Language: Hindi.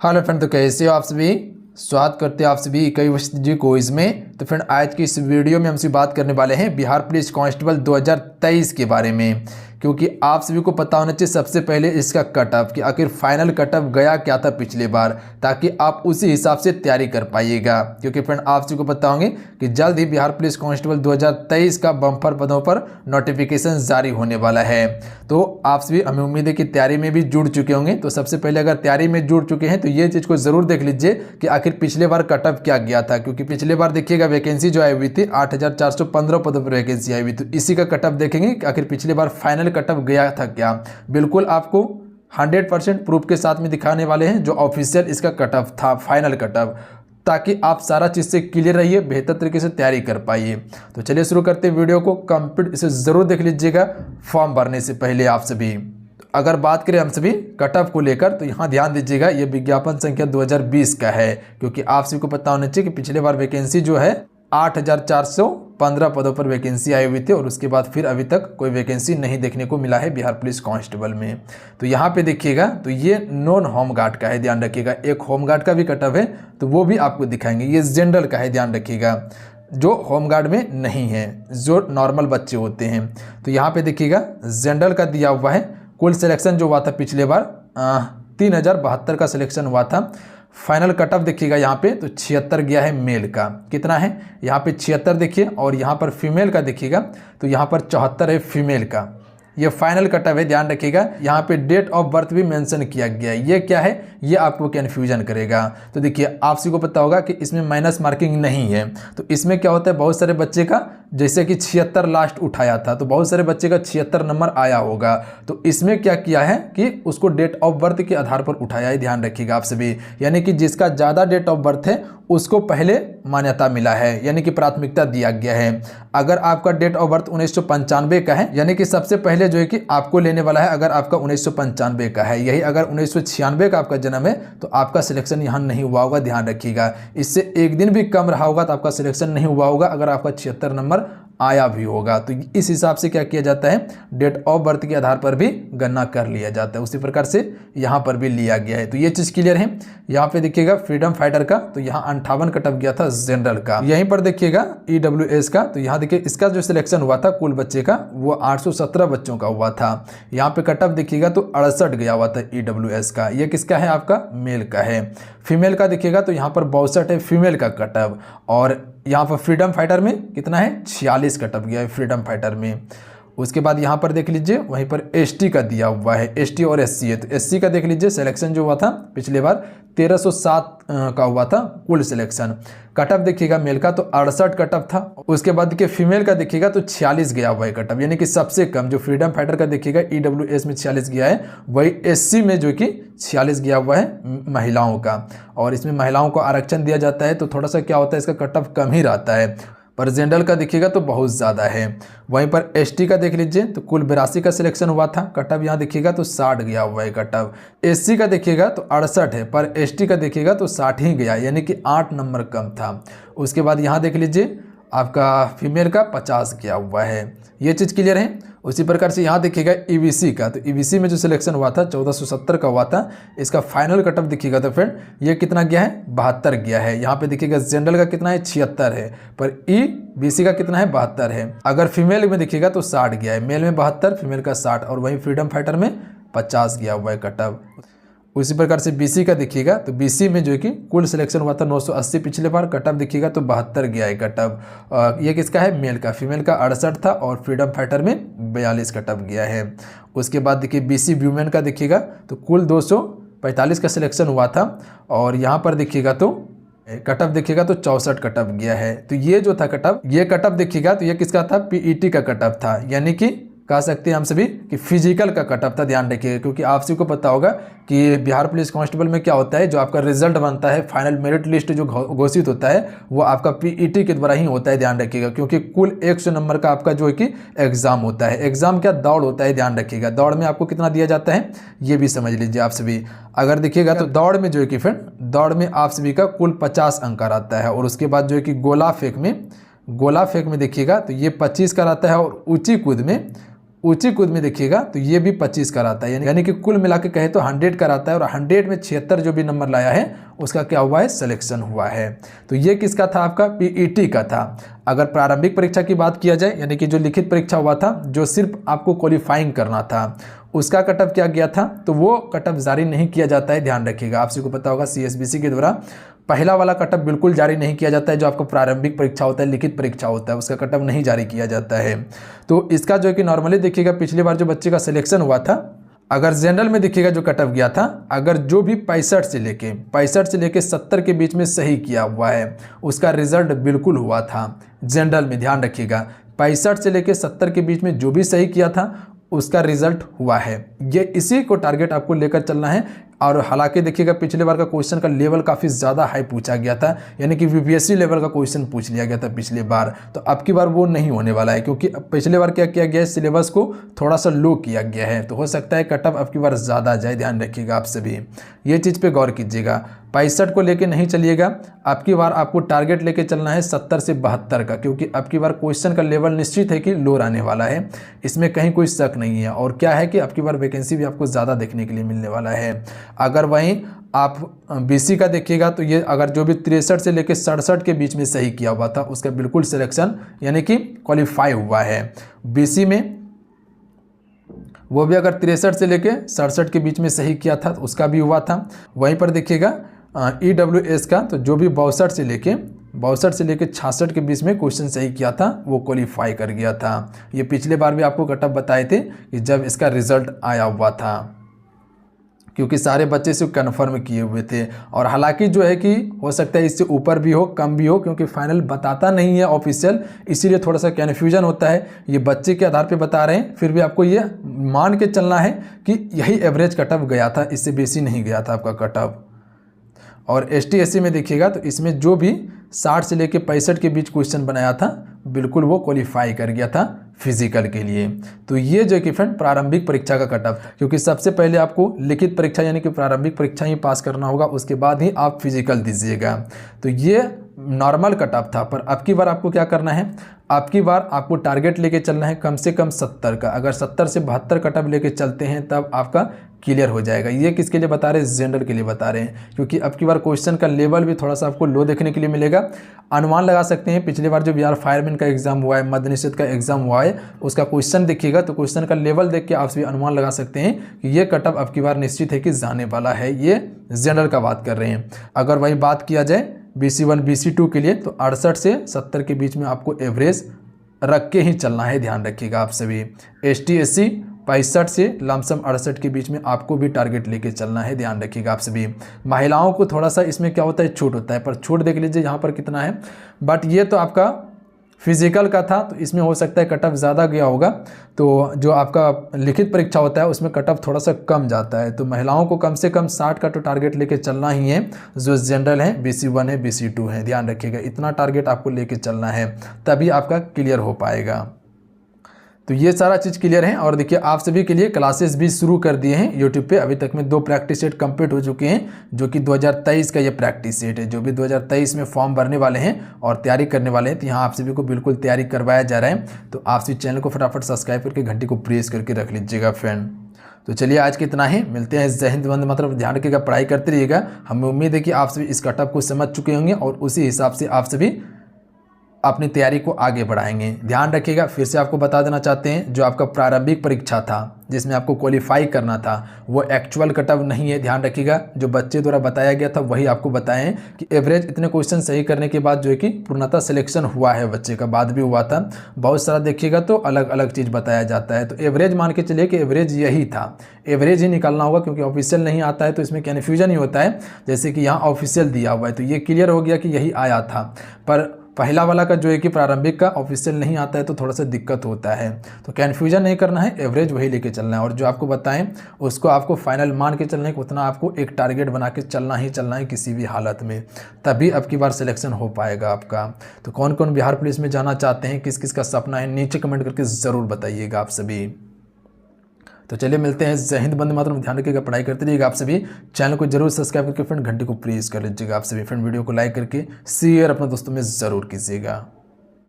हेलो फ्रेंड, तो कैसे हो आप सभी। स्वागत करते हैं आप सभी 21वीं क्विज में। तो फ्रेंड, आज की इस वीडियो में हमसे बात करने वाले हैं बिहार पुलिस कांस्टेबल 2023 के बारे में, क्योंकि आप सभी को पता होना चाहिए सबसे पहले इसका कट ऑफ कि आखिर फाइनल कट ऑफ गया क्या था पिछले बार, ताकि आप उसी हिसाब से तैयारी कर पाइएगा। क्योंकि फ्रेंड, आप सभी को पता होंगे कि जल्द ही बिहार पुलिस कांस्टेबल 2023 का बम्पर पदों पर नोटिफिकेशन जारी होने वाला है। तो आप सभी, हमें उम्मीद है कि तैयारी में भी जुड़ चुके होंगे। तो सबसे पहले अगर तैयारी में जुड़ चुके हैं तो ये चीज़ को जरूर देख लीजिए कि आखिर पिछले बार कट ऑफ क्या गया था। क्योंकि पिछले बार देखिएगा वैकेंसी जो आई हुई थी 8415 पदों पर वैकेंसी आई हुई, तो इसी का कट ऑफ देखेंगे कि आखिर पिछले बार फाइनल कट ऑफ गया था क्या। बिल्कुल आपको 100% प्रूफ के साथ में दिखाने वाले हैं जो ऑफिशियल इसका कट ऑफ था, फाइनल कट ऑफ, ताकि आप सारा चीज़ से क्लियर रहिए, बेहतर तरीके से तैयारी कर पाइए। तो चलिए शुरू करते हैं वीडियो को। कंप्लीट इसे ज़रूर देख लीजिएगा फॉर्म भरने से पहले आप सभी। अगर बात करें हम सभी कट ऑफ को लेकर, तो यहाँ ध्यान दीजिएगा, ये विज्ञापन संख्या 2020 का है। क्योंकि आप सभी को पता होना चाहिए कि पिछले बार वैकेंसी जो है 8415 पदों पर वैकेंसी आई हुई थी, और उसके बाद फिर अभी तक कोई वैकेंसी नहीं देखने को मिला है बिहार पुलिस कांस्टेबल में। तो यहाँ पे देखिएगा, तो ये नॉन होमगार्ड का है, ध्यान रखिएगा। एक होमगार्ड का भी कट ऑफ है, तो वो भी आपको दिखाएंगे। ये जनरल का है, ध्यान रखिएगा, जो होमगार्ड में नहीं है, जो नॉर्मल बच्चे होते हैं। तो यहाँ पे देखिएगा जनरल का दिया हुआ है। कुल सिलेक्शन जो हुआ था पिछले बार 3072 का सिलेक्शन हुआ था। फाइनल कट ऑफ देखिएगा यहाँ पे, तो 76 गया है मेल का। कितना है यहाँ पे 76 देखिए, और यहाँ पर फीमेल का देखिएगा तो यहाँ पर 74 है फीमेल का। ये फाइनल कट ऑफ है, ध्यान रखिएगा। यहाँ पे डेट ऑफ बर्थ भी मेंशन किया गया है। ये क्या है, ये आपको कन्फ्यूजन करेगा। तो देखिए, आप सभी को पता होगा कि इसमें माइनस मार्किंग नहीं है। तो इसमें क्या होता है, बहुत सारे बच्चे का जैसे कि 76 लास्ट उठाया था, तो बहुत सारे बच्चे का 76 नंबर आया होगा। तो इसमें क्या किया है कि उसको डेट ऑफ बर्थ के आधार पर उठाया है, ध्यान रखिएगा आप सभी। यानी कि जिसका ज़्यादा डेट ऑफ बर्थ है उसको पहले मान्यता मिला है, यानी कि प्राथमिकता दिया गया है। अगर आपका डेट ऑफ बर्थ 1995 का है, यानी कि सबसे पहले जो है कि आपको लेने वाला है अगर आपका 1995 का है। यही अगर 1996 का आपका जन्म है तो आपका सिलेक्शन यहाँ नहीं हुआ होगा, ध्यान रखिएगा। इससे एक दिन भी कम रहा होगा तो आपका सिलेक्शन नहीं हुआ होगा, अगर आपका 76 नंबर आया भी होगा। तो इस हिसाब से क्या किया जाता है, डेट ऑफ बर्थ के आधार पर भी गणना कर लिया जाता है। उसी प्रकार से यहाँ पर भी लिया गया है। तो ये चीज़ क्लियर है। यहाँ पे देखिएगा फ्रीडम फाइटर का, तो यहाँ 58 कट ऑफ गया था जनरल का। यहीं पर देखिएगा EWS का, तो यहाँ देखिए इसका जो सिलेक्शन हुआ था कुल बच्चे का वो 817 बच्चों का हुआ था। यहाँ पे कट ऑफ देखिएगा तो 68 गया हुआ था EWS का। ये किसका है, आपका मेल का है। फीमेल का देखिएगा तो यहाँ पर 62 है फीमेल का कट ऑफ, और यहाँ पर फ्रीडम फाइटर में कितना है, 46 कट ऑफ गया है फ्रीडम फाइटर में। उसके बाद यहाँ पर देख लीजिए, वहीं पर ST का दिया हुआ है, ST और SC है। तो SC का देख लीजिए, सिलेक्शन जो हुआ था पिछले बार 1307 का हुआ था कुल सिलेक्शन। कट ऑफ देखिएगा मेल का तो 68 कट ऑफ था। उसके बाद देखिए फीमेल का देखिएगा तो 46 गया हुआ है कट ऑफ, यानी कि सबसे कम। जो फ्रीडम फाइटर का देखिएगा EWS में 46 गया है, वही SC में जो कि 46 गया हुआ है महिलाओं का। और इसमें महिलाओं को आरक्षण दिया जाता है, तो थोड़ा सा क्या होता है, इसका कट ऑफ कम ही रहता है। पर जनरल का देखिएगा तो बहुत ज़्यादा है। वहीं पर ST का देख लीजिए तो कुल 82 का सिलेक्शन हुआ था। कट ऑफ यहाँ देखिएगा तो 60 गया हुआ है कट ऑफ। SC का देखिएगा तो 68 है, पर ST का देखिएगा तो 60 ही गया, यानी कि 8 नंबर कम था। उसके बाद यहाँ देख लीजिए आपका फीमेल का 50 गया हुआ है। ये चीज़ क्लियर है। उसी प्रकार से यहाँ देखिएगा EBC का, तो EBC में जो सिलेक्शन हुआ था 1470 का हुआ था। इसका फाइनल कट ऑफ देखिएगा तो फ्रेंड ये कितना गया है, 72 गया है। यहाँ पे देखिएगा जनरल का कितना है, 76 है, पर EBC का कितना है, 72 है। अगर फीमेल में देखिएगा तो 60 गया है, मेल में 72, फीमेल का 60, और वहीं फ्रीडम फाइटर में 50 गया हुआ है कट ऑफ। उसी प्रकार से BC का देखिएगा तो BC में जो है कि कुल सिलेक्शन हुआ था 980 पिछले बार। कट ऑफ देखिएगा तो 72 गया है कट ऑफ। ये किसका है, मेल का। फीमेल का 68 था, और फ्रीडम फाइटर में 42 कट ऑफ गया है। उसके बाद देखिए BC वुमेन का देखिएगा तो कुल 245 का सिलेक्शन हुआ था, और यहाँ पर देखिएगा तो कट ऑफ देखिएगा तो 64 कट ऑफ गया है। तो ये जो था कट ऑफ, ये कट ऑफ देखिएगा तो ये किसका था, PET का कट ऑफ था, यानी कि कह सकते हैं हम सभी कि फिजिकल का कट ऑफ था, ध्यान रखिएगा। क्योंकि आप सभी को पता होगा कि बिहार पुलिस कांस्टेबल में क्या होता है, जो आपका रिजल्ट बनता है, फाइनल मेरिट लिस्ट जो घोषित होता है वो आपका PET के द्वारा ही होता है, ध्यान रखिएगा। क्योंकि कुल 100 नंबर का आपका जो है कि एग्जाम होता है। एग्जाम क्या, दौड़ होता है, ध्यान रखिएगा। दौड़ में आपको कितना दिया जाता है ये भी समझ लीजिए आप सभी। अगर देखिएगा तो दौड़ में जो है कि फ्रेंड, दौड़ में आप सभी का कुल 50 अंक का रहता है। और उसके बाद जो है कि गोला फेंक में देखिएगा तो ये 25 का रहता है, और ऊंची कूद में ऊंची कूद में देखिएगा तो ये भी 25 का रहता है, यानी कि कुल मिला के कहे तो 100 का रहता है, और 100 में 76 जो भी नंबर लाया है उसका क्या हुआ है, सिलेक्शन हुआ है। तो ये किसका था, आपका पीईटी का था। अगर प्रारंभिक परीक्षा की बात किया जाए, यानी कि जो लिखित परीक्षा हुआ था, जो सिर्फ आपको क्वालिफाइंग करना था, उसका कटअप क्या गया था, तो वो कटअप जारी नहीं किया जाता है, ध्यान रखिएगा। आप सबको पता होगा सीएसबीसी के द्वारा पहला वाला कटअप बिल्कुल जारी नहीं किया जाता है। जो आपका प्रारंभिक परीक्षा होता है, लिखित परीक्षा होता है, उसका कटअप नहीं जारी किया जाता है। तो इसका जो है कि नॉर्मली देखिएगा, पिछली बार जो बच्चे का सिलेक्शन हुआ था, अगर जनरल में देखिएगा जो कटअप गया था, अगर जो भी 65 से लेके 70 के बीच में सही किया हुआ है, उसका रिजल्ट बिल्कुल हुआ था जनरल में, ध्यान रखिएगा। 65 से लेके 70 के बीच में जो भी सही किया था उसका रिजल्ट हुआ है। ये इसी को टारगेट आपको लेकर चलना है। और हालांकि देखिएगा पिछले बार का क्वेश्चन का लेवल काफ़ी ज़्यादा हाई पूछा गया था, यानी कि वीपीएससी लेवल का क्वेश्चन पूछ लिया गया था पिछले बार। तो अब की बार वो नहीं होने वाला है, क्योंकि पिछले बार क्या किया गया है, सिलेबस को थोड़ा सा लो किया गया है। तो हो सकता है कटअप अब की बार ज़्यादा आ जाए, ध्यान रखिएगा। आप सभी ये चीज़ पे गौर कीजिएगा। 65 को लेके नहीं चलिएगा, अब की बार आपको टारगेट लेके चलना है 70 से 72 का, क्योंकि अब की बार क्वेश्चन का लेवल निश्चित है कि लो आने वाला है, इसमें कहीं कोई शक नहीं है। और क्या है कि अब की बार वैकेंसी भी आपको ज़्यादा देखने के लिए मिलने वाला है। अगर वहीं आप बीसी का देखिएगा तो ये अगर जो भी 63 से लेकर 67 के बीच में सही किया हुआ था, उसका बिल्कुल सिलेक्शन यानी कि क्वालिफाई हुआ है। बीसी में वो भी अगर 63 से लेकर 67 के बीच में सही किया था तो उसका भी हुआ था। वहीं पर देखिएगा ईडब्ल्यूएस का, तो जो भी 62 से लेके 66 के बीच में क्वेश्चन सही किया था वो क्वालिफाई कर गया था। ये पिछले बार भी आपको कटअप बताए थे कि जब इसका रिजल्ट आया हुआ था, क्योंकि सारे बच्चे से कन्फर्म किए हुए थे। और हालांकि जो है कि हो सकता है इससे ऊपर भी हो कम भी हो, क्योंकि फाइनल बताता नहीं है ऑफिशियल, इसीलिए थोड़ा सा कन्फ्यूजन होता है। ये बच्चे के आधार पे बता रहे हैं, फिर भी आपको ये मान के चलना है कि यही एवरेज कटअप गया था, इससे बेसी नहीं गया था आपका कटअप। और एसटी एससी में देखिएगा तो इसमें जो भी 60 से लेकर 65 के बीच क्वेश्चन बनाया था, बिल्कुल वो क्वालिफाई कर गया था फिजिकल के लिए। तो ये जो कि फ्रेंड प्रारंभिक परीक्षा का कटअप, क्योंकि सबसे पहले आपको लिखित परीक्षा यानी कि प्रारंभिक परीक्षा ही पास करना होगा, उसके बाद ही आप फिजिकल दीजिएगा। तो ये नॉर्मल कटअप था। पर अब की बार आपको क्या करना है, अब की बार आपको टारगेट लेके चलना है कम से कम 70 का। अगर 70 से 72 कटअप लेके चलते हैं तब आपका क्लियर हो जाएगा। ये किसके लिए बता रहे हैं, जनरल के लिए बता रहे हैं, क्योंकि अब की बार क्वेश्चन का लेवल भी थोड़ा सा आपको लो देखने के लिए मिलेगा। अनुमान लगा सकते हैं, पिछली बार जो बिहार फायरमैन का एग्जाम हुआ है, मद्य निषेध का एग्जाम हुआ है, उसका क्वेश्चन देखिएगा तो क्वेश्चन का लेवल देख के आप सभी अनुमान लगा सकते हैं कि ये कटअप अब की बार निश्चित है कि जाने वाला है। ये जनरल का बात कर रहे हैं। अगर वही बात किया जाए BC1 BC2 के लिए तो 68 से 70 के बीच में आपको एवरेज रख के ही चलना है, ध्यान रखिएगा आप सभी। ST SC 65 से लमसम 68 के बीच में आपको भी टारगेट लेके चलना है, ध्यान रखिएगा आप सभी। महिलाओं को थोड़ा सा इसमें क्या होता है, छूट होता है, पर छूट देख लीजिए यहाँ पर कितना है। बट ये तो आपका फिजिकल का था, तो इसमें हो सकता है कटअप ज़्यादा गया होगा। तो जो आपका लिखित परीक्षा होता है उसमें कटअप थोड़ा सा कम जाता है। तो महिलाओं को कम से कम 60 का तो टारगेट लेके चलना ही है, जो जनरल है, BC1 है, BC2 है, ध्यान रखिएगा। इतना टारगेट आपको लेके चलना है, तभी आपका क्लियर हो पाएगा। तो ये सारा चीज़ क्लियर है। और देखिए आप सभी के लिए क्लासेस भी शुरू कर दिए हैं यूट्यूब पे। अभी तक में 2 प्रैक्टिस सेट कंप्लीट हो चुके हैं, जो कि 2023 का ये प्रैक्टिस सेट है। जो भी 2023 में फॉर्म भरने वाले हैं और तैयारी करने वाले हैं, तो यहाँ आप सभी को बिल्कुल तैयारी करवाया जा रहा है। तो आप सभी चैनल को फटाफट सब्सक्राइब करके घंटी को प्रेस करके रख लीजिएगा फ्रेंड। तो चलिए आज के इतना ही, मिलते हैं। जय हिंद, वंदे मातरम। ध्यान रखिएगा, पढ़ाई करते रहिएगा। हमें उम्मीद है कि आप सभी इस कटअप को समझ चुके होंगे और उसी हिसाब से आप सभी अपनी तैयारी को आगे बढ़ाएंगे। ध्यान रखिएगा, फिर से आपको बता देना चाहते हैं, जो आपका प्रारंभिक परीक्षा था जिसमें आपको क्वालिफाई करना था, वो एक्चुअल कटअप नहीं है, ध्यान रखिएगा। जो बच्चे द्वारा बताया गया था वही आपको बताएं कि एवरेज इतने क्वेश्चन सही करने के बाद जो है कि पूर्णतः सिलेक्शन हुआ है, बच्चे का बाद भी हुआ था। बहुत सारा देखिएगा तो अलग अलग चीज़ बताया जाता है। तो एवरेज मान के चलिए कि एवरेज यही था, एवरेज ही निकालना होगा, क्योंकि ऑफिशियल नहीं आता है तो इसमें कन्फ्यूजन ही होता है। जैसे कि यहाँ ऑफिशियल दिया हुआ है तो ये क्लियर हो गया कि यही आया था, पर पहला वाला का जो है कि प्रारंभिक का ऑफिशियल नहीं आता है तो थोड़ा सा दिक्कत होता है। तो कन्फ्यूजन नहीं करना है, एवरेज वही लेके चलना है। और जो आपको बताएं उसको आपको फाइनल मान के चलना है कि उतना आपको एक टारगेट बना के चलना ही चलना है किसी भी हालत में, तभी अब की बार सिलेक्शन हो पाएगा आपका। तो कौन कौन बिहार पुलिस में जाना चाहते हैं, किस किस का सपना है, नीचे कमेंट करके ज़रूर बताइएगा आप सभी। तो चलिए मिलते हैं। जय हिंद, वंदे मातरम। ध्यान रखिएगा, पढ़ाई करते रहिएगा आप सभी। चैनल को जरूर सब्सक्राइब करके फ्रेंड घंटे को प्रेस कर लीजिएगा आप सभी। फ्रेंड वीडियो को लाइक करके शेयर अपने दोस्तों में ज़रूर कीजिएगा।